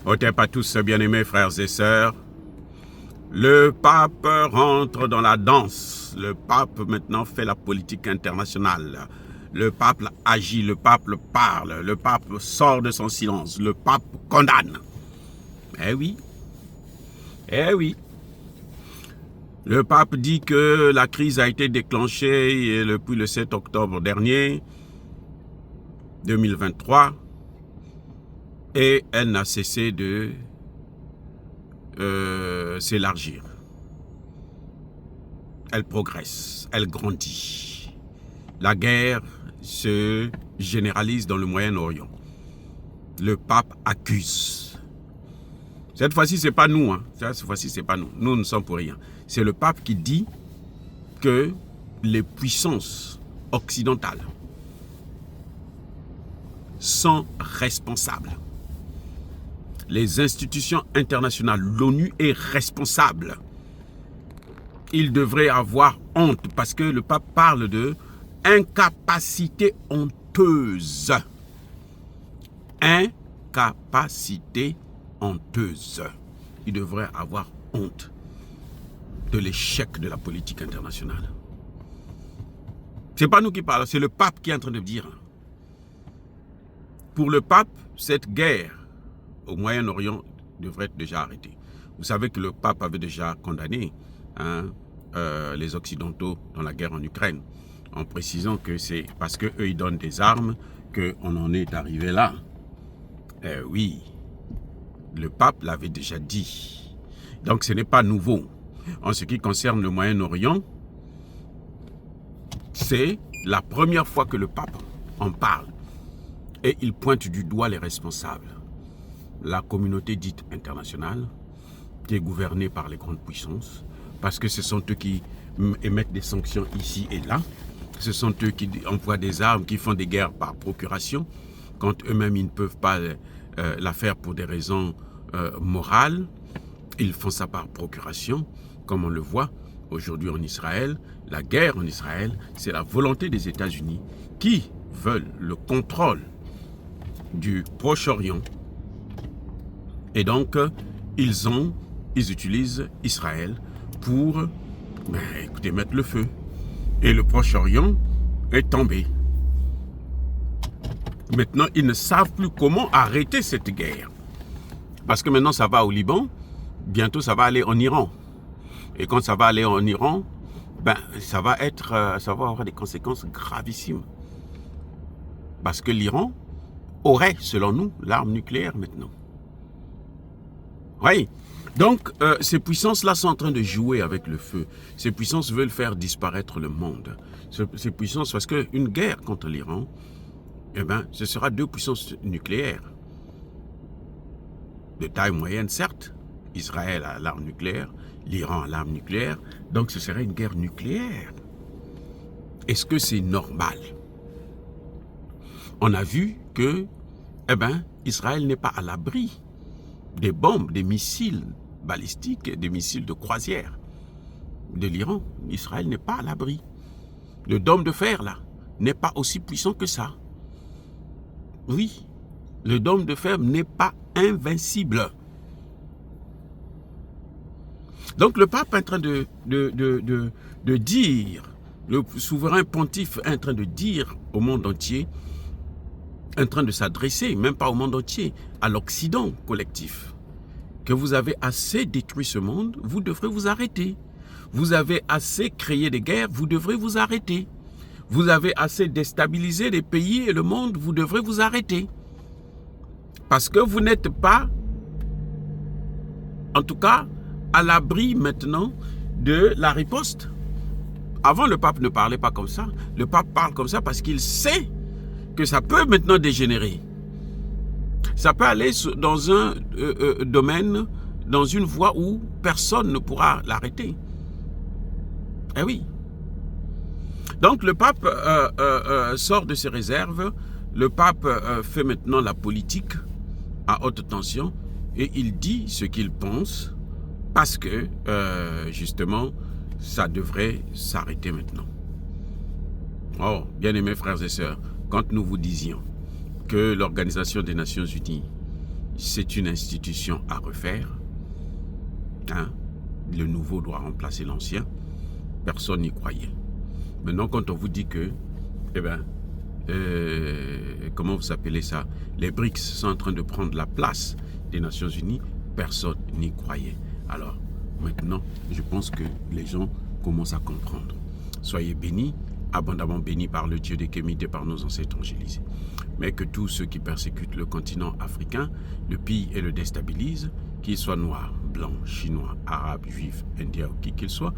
Otep à tous, bien-aimés frères et sœurs. Le pape rentre dans la danse. Le pape maintenant fait la politique internationale. Le pape agit, le pape parle, le pape sort de son silence, le pape condamne. Eh oui, eh oui. Le pape dit que la crise a été déclenchée depuis le 7 octobre dernier, 2023, et elle n'a cessé de s'élargir. Elle progresse, elle grandit. La guerre se généralise dans le Moyen-Orient. Le pape accuse. Cette fois-ci, c'est pas nous. Cette fois-ci, c'est pas nous. Nous ne sommes pour rien. C'est le pape qui dit que les puissances occidentales sont responsables. Les institutions internationales, l'ONU est responsable. Il devrait avoir honte parce que le pape parle de incapacité honteuse. Incapacité honteuse. Il devrait avoir honte de l'échec de la politique internationale. C'est pas nous qui parlons, c'est le pape qui est en train de dire. Pour le pape, cette guerre au Moyen-Orient devrait être déjà arrêtée. Vous savez que le pape avait déjà condamné les Occidentaux dans la guerre en Ukraine, en précisant que c'est parce qu'eux ils donnent des armes qu'on en est arrivé là. Eh oui, le pape l'avait déjà dit. Donc ce n'est pas nouveau. En ce qui concerne le Moyen-Orient, c'est la première fois que le pape en parle. Et il pointe du doigt les responsables. La communauté dite internationale, qui est gouvernée par les grandes puissances, parce que ce sont eux qui émettent des sanctions ici et là. Ce sont eux qui emploient des armes, qui font des guerres par procuration, quand eux-mêmes ils ne peuvent pas la faire pour des raisons morales. Ils font ça par procuration, comme on le voit aujourd'hui en Israël. La guerre en Israël, c'est la volonté des États-Unis qui veulent le contrôle du Proche-Orient. Et donc, ils utilisent Israël pour, écoutez, mettre le feu. Et le Proche-Orient est tombé. Maintenant, ils ne savent plus comment arrêter cette guerre. Parce que maintenant, ça va au Liban, bientôt ça va aller en Iran. Et quand ça va aller en Iran, ça va avoir des conséquences gravissimes. Parce que l'Iran aurait, selon nous, l'arme nucléaire maintenant. Oui, donc ces puissances-là sont en train de jouer avec le feu. Ces puissances veulent faire disparaître le monde. Ces puissances, parce qu'une guerre contre l'Iran, ce sera deux puissances nucléaires. De taille moyenne, certes. Israël a l'arme nucléaire, l'Iran a l'arme nucléaire. Donc ce serait une guerre nucléaire. Est-ce que c'est normal? On a vu que, Israël n'est pas à l'abri des bombes, des missiles balistiques, des missiles de croisière de l'Iran. Israël n'est pas à l'abri. Le dôme de fer, là, n'est pas aussi puissant que ça. Oui, le dôme de fer n'est pas invincible. Donc le pape est en train de dire, le souverain pontife est en train de dire au monde entier, en train de s'adresser, même pas au monde entier, à l'Occident collectif, que vous avez assez détruit ce monde, vous devrez vous arrêter. Vous avez assez créé des guerres, vous devrez vous arrêter. Vous avez assez déstabilisé les pays et le monde, vous devrez vous arrêter. Parce que vous n'êtes pas, en tout cas, à l'abri maintenant de la riposte. Avant, le pape ne parlait pas comme ça. Le pape parle comme ça parce qu'il sait que ça peut maintenant dégénérer. Ça peut aller dans un domaine, dans une voie où personne ne pourra l'arrêter. Eh oui. Donc le pape sort de ses réserves. Le pape fait maintenant la politique à haute tension et il dit ce qu'il pense parce que justement ça devrait s'arrêter maintenant. Oh, bien-aimés frères et sœurs, quand nous vous disions que l'Organisation des Nations Unies c'est une institution à refaire. Hein? Le nouveau doit remplacer l'ancien. Personne n'y croyait. Maintenant, quand on vous dit que, comment vous appelez ça? Les BRICS sont en train de prendre la place des Nations Unies, personne n'y croyait. Alors, maintenant, je pense que les gens commencent à comprendre. Soyez bénis, abondamment bénis par le Dieu des Kémites et par nos ancêtres angélisés. Mais que tous ceux qui persécutent le continent africain, le pillent et le déstabilisent, qu'ils soient noirs, blancs, chinois, arabes, juifs, indiens ou qui qu'ils soient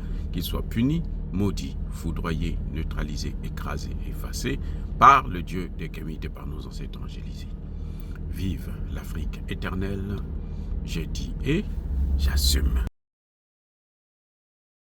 punis, maudits, foudroyés, neutralisés, écrasés, effacés par le Dieu des Kémites et par nos ancêtres angélisés. Vive l'Afrique éternelle, j'ai dit et j'assume.